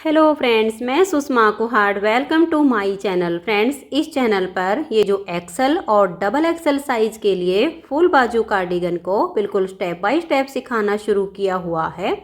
Hello friends, मैं Sushma Kuhad. Welcome to my channel. Friends, इस channel पर ये जो एक्सेल और डबल एक्सेल साइज के लिए फुल बाजू कार्डिगन को बिल्कुल स्टेप बाय स्टेप सिखाना शुरू किया हुआ है।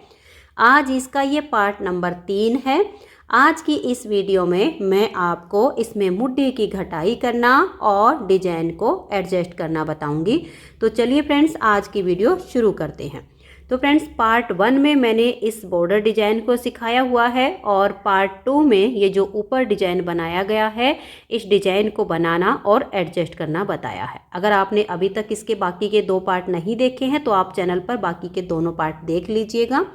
आज इसका ये पार्ट नंबर 3 है। आज की इस वीडियो में मैं आपको इसमें मुड्ढे की घटाई करना और डिजाइन को एडजस्ट करना बताऊंगी। तो चलिए फ्रेंड्स, आज की वीडियो शुरू करते हैं। तो फ्रेंड्स, पार्ट 1 में मैंने इस बॉर्डर डिजाइन को सिखाया हुआ है और पार्ट 2 में ये जो ऊपर डिजाइन बनाया गया है, इस डिजाइन को बनाना और एडजस्ट करना बताया है। अगर आपने अभी तक इसके बाकी के 2 पार्ट नहीं देखे हैं तो आप चैनल पर बाकी के दोनों पार्ट देख लीजिएगा।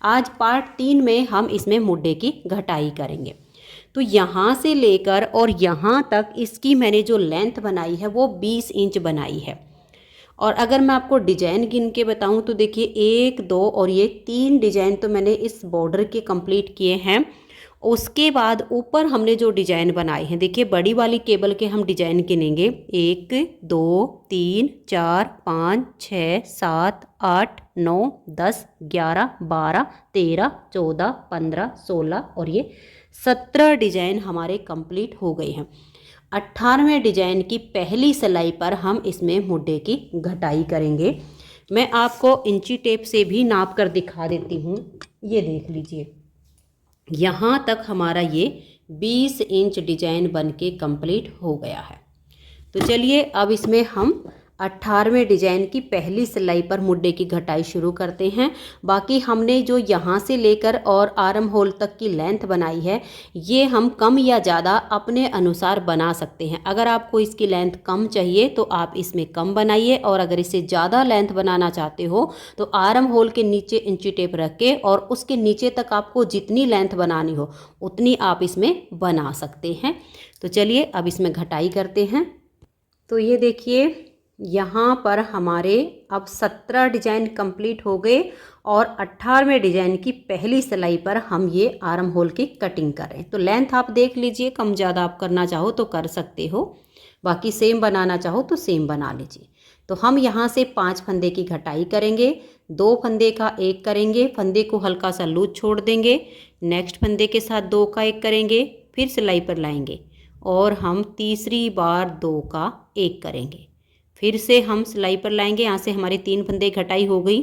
आज पार्ट 3 में हम इसमें मुड्ढे की घटाई करेंगे। तो यहाँ से लेकर और यहाँ तक इसकी मैंने जो लेंथ बनाई है वो 20 इंच बनाई है। और अगर मैं आपको डिजाइन गिन के बताऊं तो देखिए 1, 2 और ये 3 डिजाइन तो मैंने इस बॉर्डर के कंप्लीट किए हैं। उसके बाद ऊपर हमने जो डिजाइन बनाए हैं, देखिए बड़ी वाली केबल के हम डिजाइन गिनेंगे 1, 2, 3, 4, 5, 6, 7, 8, 9, 10, 11, 12, 13, 14, 15, 16 और ये 17 डिजाइन हमारे कंप्लीट हो गए हैं। 18वें डिजाइन की पहली सिलाई पर हम इसमें मुड्ढे की घटाई करेंगे। मैं आपको इंची टेप से भी नाप कर दिखा देती हूँ। ये देख लीजिए, यहाँ तक हमारा ये 20 इंच डिजाइन बन के कंप्लीट हो गया है। तो चलिए अब इसमें हम 18वें डिजाइन की पहली सिलाई पर मुड्ढे की घटाई शुरू करते हैं। बाकी हमने जो यहाँ से लेकर और आर्म होल तक की लेंथ बनाई है, ये हम कम या ज़्यादा अपने अनुसार बना सकते हैं। अगर आपको इसकी लेंथ कम चाहिए तो आप इसमें कम बनाइए, और अगर इसे ज़्यादा लेंथ बनाना चाहते हो तो आर्म होल के नीचे इंची टेप रख के और उसके नीचे तक आपको जितनी लेंथ बनानी हो उतनी आप इसमें बना सकते हैं। तो चलिए अब इसमें घटाई करते हैं। तो ये देखिए, यहाँ पर हमारे अब 17 डिजाइन कंप्लीट हो गए और 18वें डिजाइन की पहली सिलाई पर हम ये आर्म होल की कटिंग कर रहे हैं। तो लेंथ आप देख लीजिए, कम ज़्यादा आप करना चाहो तो कर सकते हो, बाकी सेम बनाना चाहो तो सेम बना लीजिए। तो हम यहाँ से 5 फंदे की घटाई करेंगे। 2 फंदे का 1 करेंगे, फंदे को हल्का सा लूज छोड़ देंगे। नेक्स्ट फंदे के साथ 2 का 1 करेंगे, फिर सिलाई पर लाएंगे और हम तीसरी बार 2 का 1 करेंगे। फिर से हम सिलाई पर लाएंगे। यहाँ से हमारी 3 फंदे घटाई हो गई।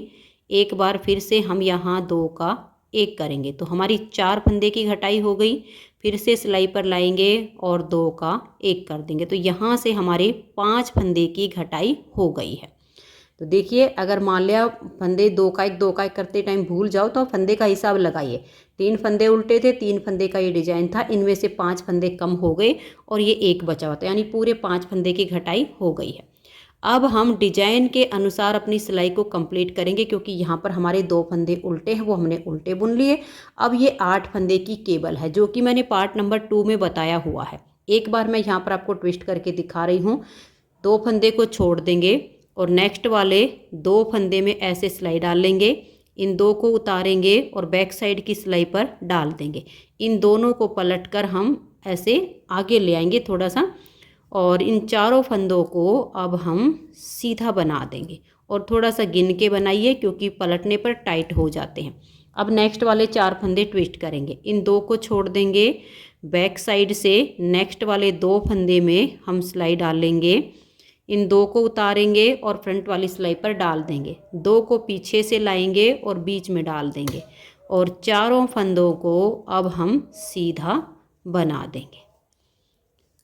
एक बार फिर से हम यहाँ 2 का 1 करेंगे तो हमारी 4 फंदे की घटाई हो गई। फिर से सिलाई पर लाएंगे और 2 का 1 कर देंगे। तो यहाँ से हमारे 5 फंदे की घटाई हो गई है। तो देखिए, अगर मान लिया फंदे 2 का 1 करते टाइम भूल जाओ तो फंदे का हिसाब लगाइए। 3 फंदे उल्टे थे, 3 फंदे का ये डिजाइन था, इनमें से 5 फंदे कम हो गए और ये 1 बचा हुआ था, यानी पूरे 5 फंदे की घटाई हो गई है। अब हम डिजाइन के अनुसार अपनी सिलाई को कंप्लीट करेंगे, क्योंकि यहाँ पर हमारे 2 फंदे उल्टे हैं, वो हमने उल्टे बुन लिए। अब ये 8 फंदे की केबल है, जो कि मैंने पार्ट नंबर 2 में बताया हुआ है। एक बार मैं यहाँ पर आपको ट्विस्ट करके दिखा रही हूँ। 2 फंदे को छोड़ देंगे और नेक्स्ट वाले 2 फंदे में ऐसे सिलाई डाल लेंगे। इन 2 को उतारेंगे और बैक साइड की सिलाई पर डाल देंगे। इन दोनों को पलट कर हम ऐसे आगे ले आएंगे थोड़ा सा, और इन चारों फंदों को अब हम सीधा बना देंगे। और थोड़ा सा गिन के बनाइए, क्योंकि पलटने पर टाइट हो जाते हैं। अब नेक्स्ट वाले 4 फंदे ट्विस्ट करेंगे। इन 2 को छोड़ देंगे। बैक साइड से नेक्स्ट वाले 2 फंदे में हम सिलाई डाल लेंगे। इन 2 को उतारेंगे और फ्रंट वाली सिलाई पर डाल देंगे। 2 को पीछे से लाएंगे और बीच में डाल देंगे, और चारों फंदों को अब हम सीधा बना देंगे।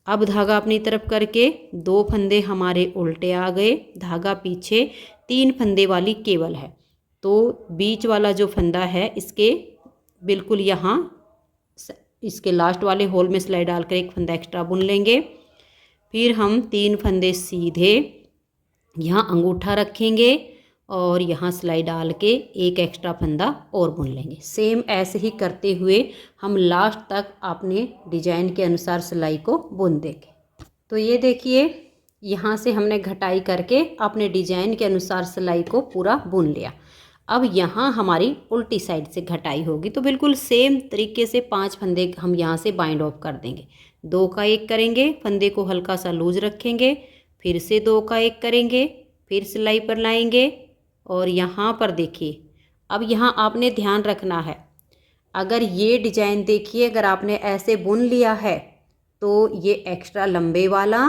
अब धागा अपनी तरफ करके 2 फंदे हमारे उल्टे आ गए, धागा पीछे, 3 फंदे वाली केबल है। तो बीच वाला जो फंदा है इसके बिल्कुल यहाँ इसके लास्ट वाले होल में सिलाई डालकर 1 फंदा एक्स्ट्रा बुन लेंगे। फिर हम 3 फंदे सीधे यहाँ अंगूठा रखेंगे और यहाँ सिलाई डाल के 1 एक्स्ट्रा फंदा और बुन लेंगे। सेम ऐसे ही करते हुए हम लास्ट तक अपने डिजाइन के अनुसार सिलाई को बुन देंगे। तो ये देखिए, यहाँ से हमने घटाई करके अपने डिजाइन के अनुसार सिलाई को पूरा बुन लिया। अब यहाँ हमारी उल्टी साइड से घटाई होगी। तो बिल्कुल सेम तरीके से 5 फंदे हम यहाँ से बाइंड ऑफ कर देंगे। 2 का 1 करेंगे, फंदे को हल्का सा लूज रखेंगे, फिर से 2 का 1 करेंगे, फिर सिलाई पर लाएंगे और यहाँ पर देखिए, अब यहाँ आपने ध्यान रखना है, अगर ये डिजाइन देखिए, अगर आपने ऐसे बुन लिया है तो ये एक्स्ट्रा लंबे वाला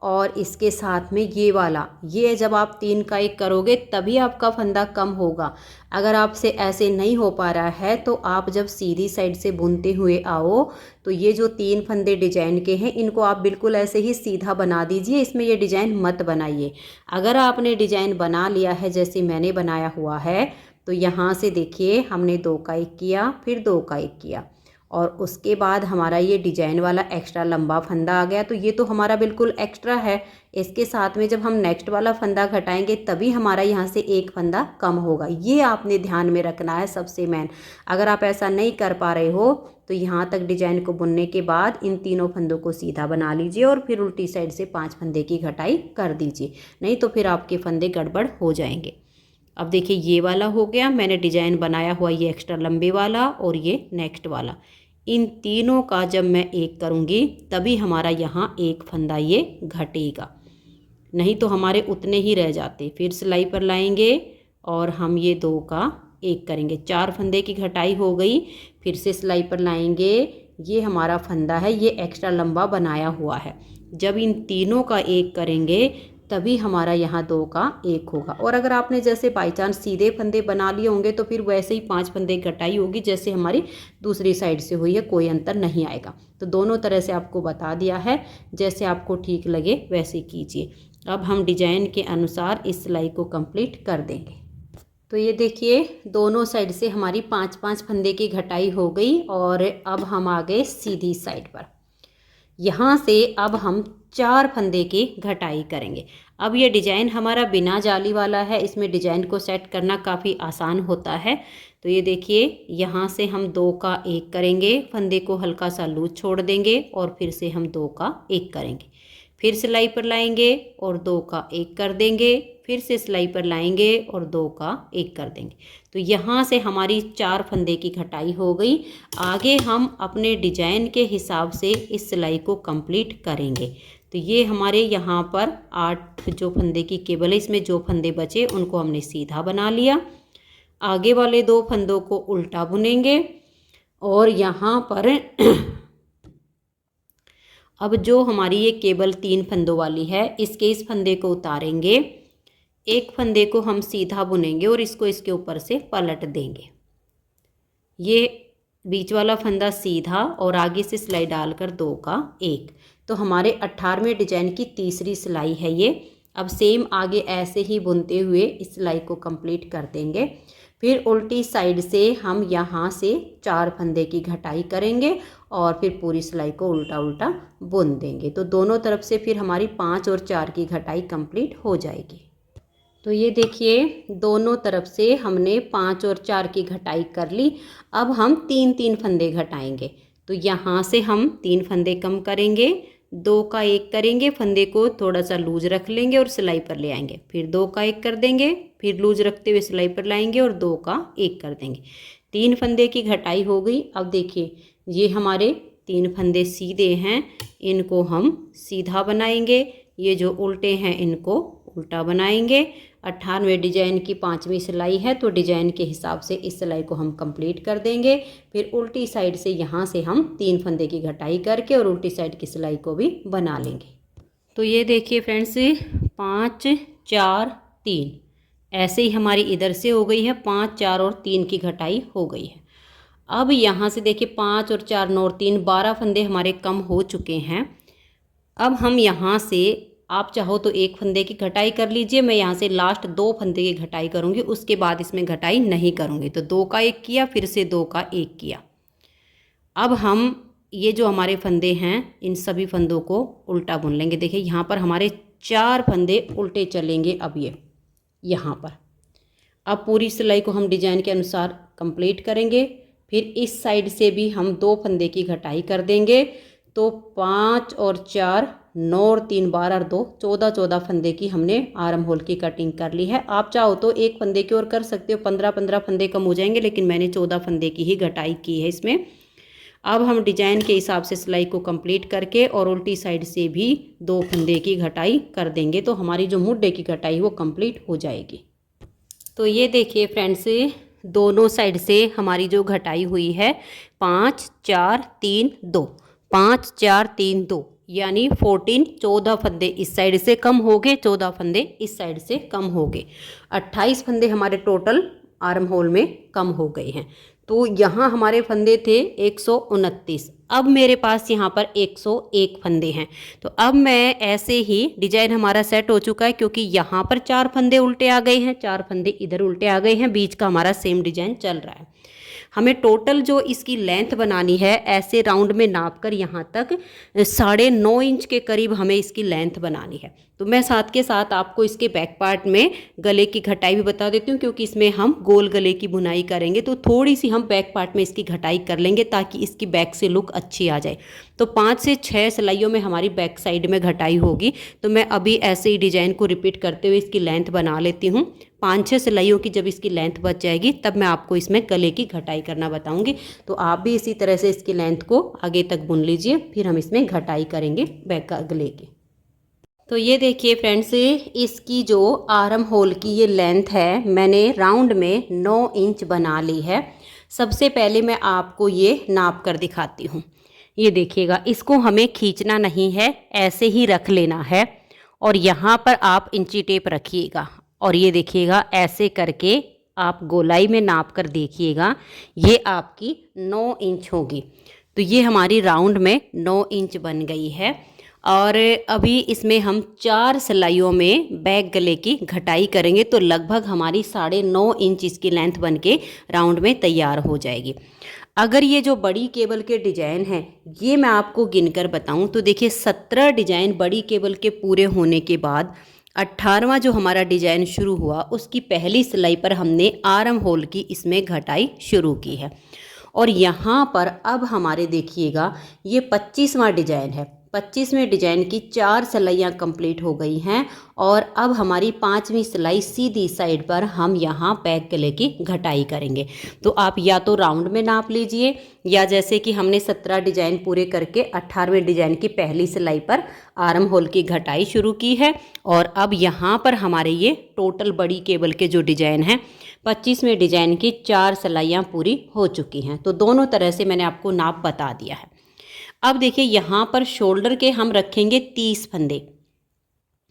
और इसके साथ में ये वाला, ये जब आप 3 का 1 करोगे तभी आपका फंदा कम होगा। अगर आपसे ऐसे नहीं हो पा रहा है तो आप जब सीधी साइड से बुनते हुए आओ तो ये जो 3 फंदे डिजाइन के हैं इनको आप बिल्कुल ऐसे ही सीधा बना दीजिए, इसमें ये डिजाइन मत बनाइए। अगर आपने डिजाइन बना लिया है जैसे मैंने बनाया हुआ है तो यहाँ से देखिए हमने 2 का 1 किया, फिर 2 का 1 किया और उसके बाद हमारा ये डिजाइन वाला एक्स्ट्रा लंबा फंदा आ गया। तो ये तो हमारा बिल्कुल एक्स्ट्रा है। इसके साथ में जब हम नेक्स्ट वाला फंदा घटाएंगे तभी हमारा यहाँ से एक फंदा कम होगा। ये आपने ध्यान में रखना है सबसे मेन। अगर आप ऐसा नहीं कर पा रहे हो तो यहाँ तक डिजाइन को बुनने के बाद इन तीनों फंदों को सीधा बना लीजिए और फिर उल्टी साइड से 5 फंदे की घटाई कर दीजिए, नहीं तो फिर आपके फंदे गड़बड़ हो जाएंगे। अब देखिए ये वाला हो गया, मैंने डिजाइन बनाया हुआ ये एक्स्ट्रा लंबे वाला और ये नेक्स्ट वाला, इन तीनों का जब मैं 1 करूँगी तभी हमारा यहाँ एक फंदा ये घटेगा, नहीं तो हमारे उतने ही रह जाते। फिर सिलाई पर लाएंगे और हम ये 2 का 1 करेंगे, 4 फंदे की घटाई हो गई। फिर से सिलाई पर लाएंगे, ये हमारा फंदा है, ये एक्स्ट्रा लंबा बनाया हुआ है। जब इन तीनों का 1 करेंगे तभी हमारा यहाँ 2 का 1 होगा। और अगर आपने जैसे बाई चांस सीधे फंदे बना लिए होंगे तो फिर वैसे ही 5 फंदे घटाई होगी जैसे हमारी दूसरी साइड से हुई है, कोई अंतर नहीं आएगा। तो दोनों तरह से आपको बता दिया है, जैसे आपको ठीक लगे वैसे कीजिए। अब हम डिजाइन के अनुसार इस सिलाई को कंप्लीट कर देंगे। तो ये देखिए दोनों साइड से हमारी 5-5 फंदे की घटाई हो गई और अब हम आ गए सीधी साइड पर। यहाँ से अब हम 4 फंदे की घटाई करेंगे। अब ये डिजाइन हमारा बिना जाली वाला है, इसमें डिजाइन को सेट करना काफ़ी आसान होता है। तो ये देखिए यहाँ से हम 2 का 1 करेंगे, फंदे को हल्का सा लूज छोड़ देंगे और फिर से हम 2 का 1 करेंगे, फिर सिलाई पर लाएंगे और 2 का 1 कर देंगे, फिर से सिलाई पर लाएंगे और 2 का 1 कर देंगे। तो यहाँ से हमारी 4 फंदे की घटाई हो गई। आगे हम अपने डिजाइन के हिसाब से इस सिलाई को कंप्लीट करेंगे। तो ये हमारे यहाँ पर 8 जो फंदे की केबल है, इसमें जो फंदे बचे उनको हमने सीधा बना लिया। आगे वाले 2 फंदों को उल्टा बुनेंगे और यहाँ पर अब जो हमारी ये केबल 3 फंदों वाली है, इसके इस फंदे को उतारेंगे, एक फंदे को हम सीधा बुनेंगे और इसको इसके ऊपर से पलट देंगे। ये बीच वाला फंदा सीधा और आगे से सिलाई डालकर 2 का 1। तो हमारे 18वें डिजाइन की तीसरी सिलाई है ये। अब सेम आगे ऐसे ही बुनते हुए इस सिलाई को कंप्लीट कर देंगे। फिर उल्टी साइड से हम यहाँ से 4 फंदे की घटाई करेंगे और फिर पूरी सिलाई को उल्टा उल्टा बुन देंगे। तो दोनों तरफ से फिर हमारी 5 और 4 की घटाई कंप्लीट हो जाएगी। तो ये देखिए दोनों तरफ से हमने 5 और 4 की घटाई कर ली। अब हम 3-3 फंदे घटाएंगे। तो यहाँ से हम 3 फंदे कम करेंगे, 2 का 1 करेंगे, फंदे को थोड़ा सा लूज रख लेंगे और सिलाई पर ले आएंगे, फिर 2 का 1 कर देंगे, फिर लूज रखते हुए सिलाई पर लाएंगे और 2 का 1 कर देंगे। 3 फंदे की घटाई हो गई। अब देखिए ये हमारे 3 फंदे सीधे हैं, इनको हम सीधा बनाएंगे। ये जो उल्टे हैं इनको उल्टा बनाएंगे। 18वें डिजाइन की 5वीं सिलाई है तो डिजाइन के हिसाब से इस सिलाई को हम कंप्लीट कर देंगे। फिर उल्टी साइड से यहाँ से हम 3 फंदे की घटाई करके और उल्टी साइड की सिलाई को भी बना लेंगे। तो ये देखिए फ्रेंड्स 5 4 3 ऐसे ही हमारी इधर से हो गई है, 5 4 और 3 की घटाई हो गई है। अब यहाँ से देखिए 5 और 4 9 और 3 12 फंदे हमारे कम हो चुके हैं। अब हम यहाँ से आप चाहो तो 1 फंदे की घटाई कर लीजिए, मैं यहाँ से लास्ट 2 फंदे की घटाई करूँगी, उसके बाद इसमें घटाई नहीं करूँगी। तो 2 का 1 किया, फिर से 2 का 1 किया। अब हम ये जो हमारे फंदे हैं इन सभी फंदों को उल्टा बुन लेंगे। देखिए यहाँ पर हमारे 4 फंदे उल्टे चलेंगे। अब ये यहाँ पर अब पूरी सिलाई को हम डिजाइन के अनुसार कंप्लीट करेंगे। फिर इस साइड से भी हम 2 फंदे की घटाई कर देंगे। तो 5 और 4 9 और 3 12 और 2 14 फंदे की हमने आर्म होल की कटिंग कर ली है। आप चाहो तो 1 फंदे की और कर सकते हो, 15 फंदे कम हो जाएंगे, लेकिन मैंने 14 फंदे की ही घटाई की है इसमें। अब हम डिजाइन के हिसाब से सिलाई को कंप्लीट करके और उल्टी साइड से भी 2 फंदे की घटाई कर देंगे, तो हमारी जो मुड्ढे की घटाई वो कंप्लीट हो जाएगी। तो ये देखिए फ्रेंड्स दोनों साइड से हमारी जो घटाई हुई है 5 4 3 2, 5 4 3 2 यानी 14 फंदे इस साइड से कम हो गए, 14 फंदे इस साइड से कम हो गए, 28 फंदे हमारे टोटल आर्म होल में कम हो गए हैं। तो यहाँ हमारे फंदे थे 129, अब मेरे पास यहाँ पर 101 फंदे हैं। तो अब मैं ऐसे ही डिजाइन हमारा सेट हो चुका है, क्योंकि यहाँ पर 4 फंदे उल्टे आ गए हैं, 4 फंदे इधर उल्टे आ गए हैं, बीच का हमारा सेम डिजाइन चल रहा है। हमें टोटल जो इसकी लेंथ बनानी है, ऐसे राउंड में नाप कर यहाँ तक 9.5 इंच के करीब हमें इसकी लेंथ बनानी है। तो मैं साथ के साथ आपको इसके बैक पार्ट में गले की घटाई भी बता देती हूँ, क्योंकि इसमें हम गोल गले की बुनाई करेंगे, तो थोड़ी सी हम बैक पार्ट में इसकी घटाई कर लेंगे ताकि इसकी बैक से लुक अच्छी आ जाए। तो 5 से 6 सिलाइयों में हमारी बैक साइड में घटाई होगी। तो मैं अभी ऐसे ही डिजाइन को रिपीट करते हुए इसकी लेंथ बना लेती हूँ। 5-6 सिलाइयों की जब इसकी लेंथ बच जाएगी तब मैं आपको इसमें गले की घटाई करना बताऊंगी। तो आप भी इसी तरह से इसकी लेंथ को आगे तक बुन लीजिए, फिर हम इसमें घटाई करेंगे बैक का गले की। तो ये देखिए फ्रेंड्स, इसकी जो आर्म होल की ये लेंथ है, मैंने राउंड में 9 इंच बना ली है। सबसे पहले मैं आपको ये नाप कर दिखाती हूँ। ये देखिएगा, इसको हमें खींचना नहीं है, ऐसे ही रख लेना है और यहाँ पर आप इंची टेप रखिएगा और ये देखिएगा ऐसे करके आप गोलाई में नाप कर देखिएगा, ये आपकी 9 इंच होगी। तो ये हमारी राउंड में 9 इंच बन गई है। और अभी इसमें हम 4 सिलाइयों में बैक गले की घटाई करेंगे, तो लगभग हमारी 9.5 इंच इसकी लेंथ बन के राउंड में तैयार हो जाएगी। अगर ये जो बड़ी केबल के डिजाइन है, ये मैं आपको गिनकर बताऊं तो देखिए 17 डिजाइन बड़ी केबल के पूरे होने के बाद 18वां जो हमारा डिजाइन शुरू हुआ, उसकी पहली सिलाई पर हमने आर्म होल की इसमें घटाई शुरू की है। और यहाँ पर अब हमारे देखिएगा ये 25वां डिजाइन है। 25वें डिजाइन की 4 सिलाइयाँ कंप्लीट हो गई हैं और अब हमारी 5वीं सिलाई सीधी साइड पर हम यहाँ बैक गले की घटाई करेंगे। तो आप या तो राउंड में नाप लीजिए, या जैसे कि हमने 17 डिजाइन पूरे करके 18वें डिजाइन की पहली सिलाई पर आर्म होल की घटाई शुरू की है। और अब यहाँ पर हमारे ये टोटल बड़ी केबल के जो डिजाइन हैं, 25वें डिजाइन की 4 सिलाइयाँ पूरी हो चुकी हैं। तो दोनों तरह से मैंने आपको नाप बता दिया है। अब देखिए यहाँ पर शोल्डर के हम रखेंगे 30 फंदे।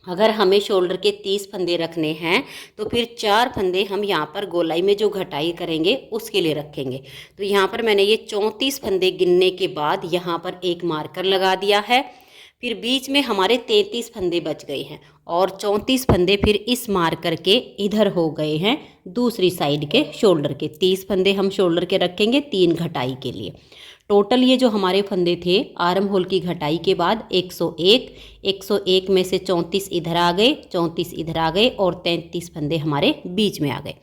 अगर हमें शोल्डर के 30 फंदे रखने हैं तो फिर 4 फंदे हम यहाँ पर गोलाई में जो घटाई करेंगे उसके लिए रखेंगे। तो यहाँ पर मैंने ये 34 फंदे गिनने के बाद यहाँ पर एक मार्कर लगा दिया है। फिर बीच में हमारे 33 फंदे बच गए हैं और 34 फंदे फिर इस मार्कर के इधर हो गए हैं दूसरी साइड के शोल्डर के। 30 फंदे हम शोल्डर के रखेंगे 3 घटाई के लिए। टोटल ये जो हमारे फंदे थे आर्म होल की घटाई के बाद 101 में से 34 इधर आ गए, 34 इधर आ गए और 33 फंदे हमारे बीच में आ गए।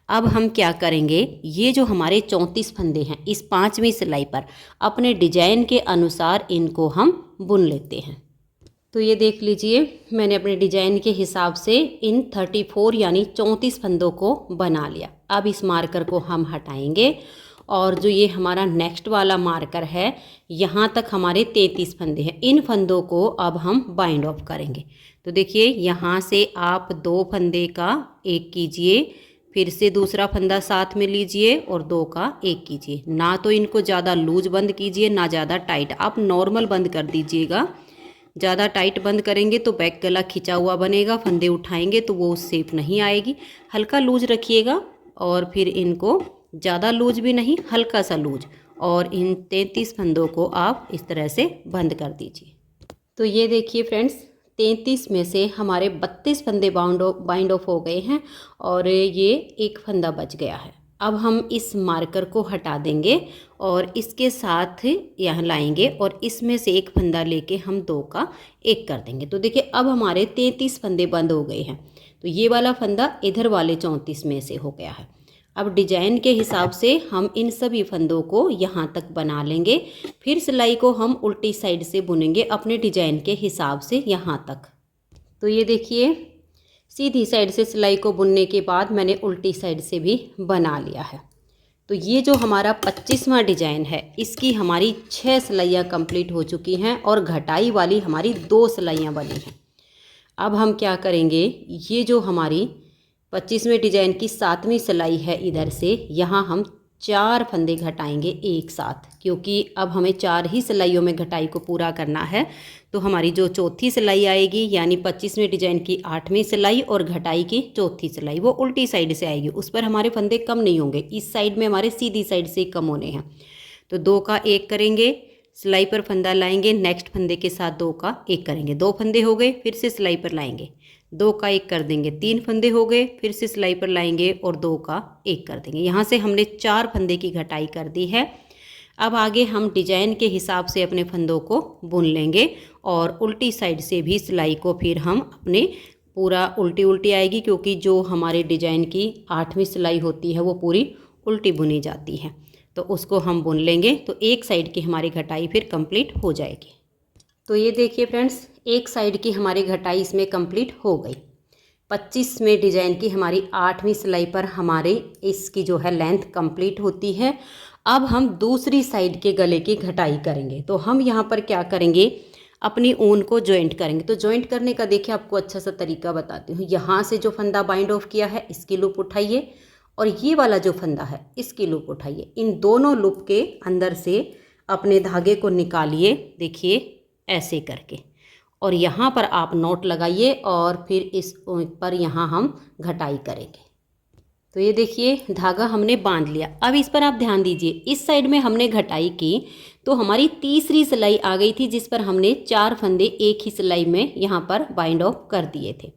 अब हम क्या करेंगे, ये जो हमारे 34 फंदे हैं इस 5वीं सिलाई पर अपने डिजाइन के अनुसार इनको हम बुन लेते हैं। तो ये देख लीजिए, मैंने अपने डिजाइन के हिसाब से इन 34 यानी 34 फंदों को बना लिया। अब इस मार्कर को हम हटाएंगे और जो ये हमारा नेक्स्ट वाला मार्कर है, यहाँ तक हमारे 33 फंदे हैं। इन फंदों को अब हम बाइंड ऑफ करेंगे। तो देखिए यहाँ से आप 2 फंदे का 1 कीजिए, फिर से दूसरा फंदा साथ में लीजिए और 2 का 1 कीजिए। ना तो इनको ज़्यादा लूज बंद कीजिए ना ज़्यादा टाइट, आप नॉर्मल बंद कर दीजिएगा। ज़्यादा टाइट बंद करेंगे तो बैक गला खिंचा हुआ बनेगा, फंदे उठाएंगे तो वो शेप नहीं आएगी। हल्का लूज रखिएगा और फिर इनको ज़्यादा लूज भी नहीं, हल्का सा लूज, और इन 33 फंदों को आप इस तरह से बंद कर दीजिए। तो ये देखिए फ्रेंड्स, 33 में से हमारे 32 फंदे बाइंड ऑफ हो गए हैं और ये एक फंदा बच गया है। अब हम इस मार्कर को हटा देंगे और इसके साथ यहाँ लाएंगे और इसमें से एक फंदा लेके हम 2 का 1 कर देंगे। तो देखिए अब हमारे 33 फंदे बंद हो गए हैं। तो ये वाला फंदा इधर वाले 34 में से हो गया है। अब डिजाइन के हिसाब से हम इन सभी फंदों को यहाँ तक बना लेंगे, फिर सिलाई को हम उल्टी साइड से बुनेंगे अपने डिजाइन के हिसाब से यहाँ तक। तो ये देखिए, सीधी साइड से सिलाई को बुनने के बाद मैंने उल्टी साइड से भी बना लिया है। तो ये जो हमारा 25वां डिजाइन है, इसकी हमारी 6 सिलाइयाँ कंप्लीट हो चुकी हैं और घटाई वाली हमारी 2 सिलाइयाँ बनी हैं। अब हम क्या करेंगे, ये जो हमारी 25वें डिजाइन की 7वीं सिलाई है इधर से, यहाँ हम 4 फंदे घटाएंगे एक साथ, क्योंकि अब हमें 4 ही सिलाइयों में घटाई को पूरा करना है। तो हमारी जो चौथी सिलाई आएगी यानी 25वें डिजाइन की 8वीं सिलाई और घटाई की चौथी सिलाई वो उल्टी साइड से आएगी, उस पर हमारे फंदे कम नहीं होंगे, इस साइड में हमारे सीधी साइड से कम होने हैं। तो 2 का 1 करेंगे, सिलाई पर फंदा लाएंगे, नेक्स्ट फंदे के साथ 2 का 1 करेंगे, 2 फंदे हो गए, फिर से सिलाई पर लाएंगे, 2 का 1 कर देंगे, 3 फंदे हो गए, फिर से सिलाई पर लाएंगे और 2 का 1 कर देंगे। यहाँ से हमने 4 फंदे की घटाई कर दी है। अब आगे हम डिजाइन के हिसाब से अपने फंदों को बुन लेंगे और उल्टी साइड से भी सिलाई को फिर हम अपने पूरा उल्टी आएगी, क्योंकि जो हमारे डिजाइन की 8वीं सिलाई होती है वो पूरी उल्टी बुनी जाती है, तो उसको हम बुन लेंगे। तो एक साइड की हमारी घटाई फिर कंप्लीट हो जाएगी। तो ये देखिए फ्रेंड्स, एक साइड की हमारी घटाई इसमें कंप्लीट हो गई। 25वें डिजाइन की हमारी 8वीं सिलाई पर हमारे इसकी जो है लेंथ कंप्लीट होती है। अब हम दूसरी साइड के गले की घटाई करेंगे। तो हम यहाँ पर क्या करेंगे, अपनी ऊन को जॉइंट करेंगे। तो जॉइंट करने का देखिए आपको अच्छा सा तरीका बताती हूँ। यहाँ से जो फंदा बाइंड ऑफ किया है इसकी लूप उठाइए और ये वाला जो फंदा है इसकी लूप उठाइए, इन दोनों लूप के अंदर से अपने धागे को निकालिए, देखिए ऐसे करके, और यहाँ पर आप नॉट लगाइए और फिर इस पर यहाँ हम घटाई करेंगे। तो ये देखिए धागा हमने बांध लिया। अब इस पर आप ध्यान दीजिए, इस साइड में हमने घटाई की तो हमारी तीसरी सिलाई आ गई थी जिस पर हमने 4 फंदे एक ही सिलाई में यहाँ पर बाइंड ऑफ कर दिए थे।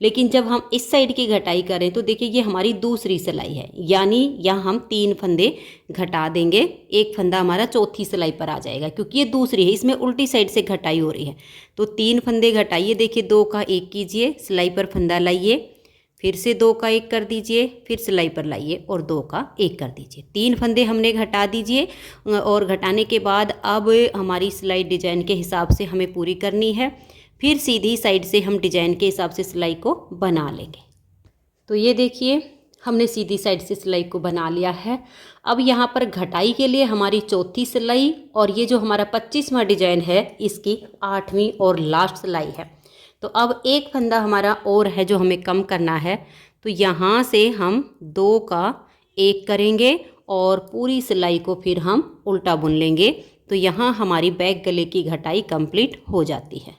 लेकिन जब हम इस साइड की घटाई करें तो देखिए ये हमारी दूसरी सिलाई है, यानी यहाँ हम 3 फंदे घटा देंगे, एक फंदा हमारा चौथी सिलाई पर आ जाएगा, क्योंकि ये दूसरी है, इसमें उल्टी साइड से घटाई हो रही है। तो 3 फंदे घटाइए, देखिए 2 का 1 कीजिए, सिलाई पर फंदा लाइए, फिर से 2 का 1 कर दीजिए, फिर सिलाई पर लाइए और 2 का 1 कर दीजिए। 3 फंदे हमने घटा दीजिए और घटाने के बाद अब हमारी सिलाई डिजाइन के हिसाब से हमें पूरी करनी है। फिर सीधी साइड से हम डिजाइन के हिसाब से सिलाई को बना लेंगे। तो ये देखिए हमने सीधी साइड से सिलाई को बना लिया है। अब यहाँ पर घटाई के लिए हमारी चौथी सिलाई और ये जो हमारा 25वां डिजाइन है इसकी 8वीं और लास्ट सिलाई है। तो अब एक फंदा हमारा और है जो हमें कम करना है, तो यहाँ से हम 2 का 1 करेंगे और पूरी सिलाई को फिर हम उल्टा बुन लेंगे। तो यहाँ हमारी बैक गले की घटाई कंप्लीट हो जाती है।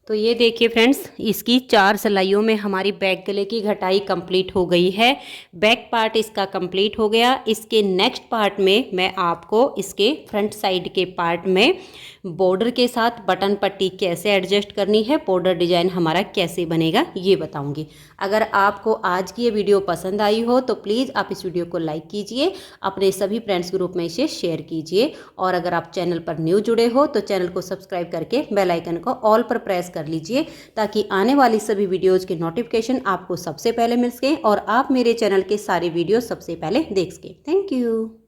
तो ये देखिए फ्रेंड्स, इसकी 4 सिलाइयों में हमारी बैक गले की घटाई कंप्लीट हो गई है। बैक पार्ट इसका कंप्लीट हो गया। इसके नेक्स्ट पार्ट में मैं आपको इसके फ्रंट साइड के पार्ट में बॉर्डर के साथ बटन पट्टी कैसे एडजस्ट करनी है, बॉर्डर डिजाइन हमारा कैसे बनेगा ये बताऊंगी। अगर आपको आज की ये वीडियो पसंद आई हो तो प्लीज़ आप इस वीडियो को लाइक कीजिए, अपने सभी फ्रेंड्स ग्रुप में इसे शेयर कीजिए, और अगर आप चैनल पर न्यू जुड़े हो तो चैनल को सब्सक्राइब करके बेल आइकन को ऑल पर प्रेस कर लीजिए, ताकि आने वाली सभी वीडियोज़ की नोटिफिकेशन आपको सबसे पहले मिल सके और आप मेरे चैनल के सारे वीडियो सबसे पहले देख सकें। Thank you.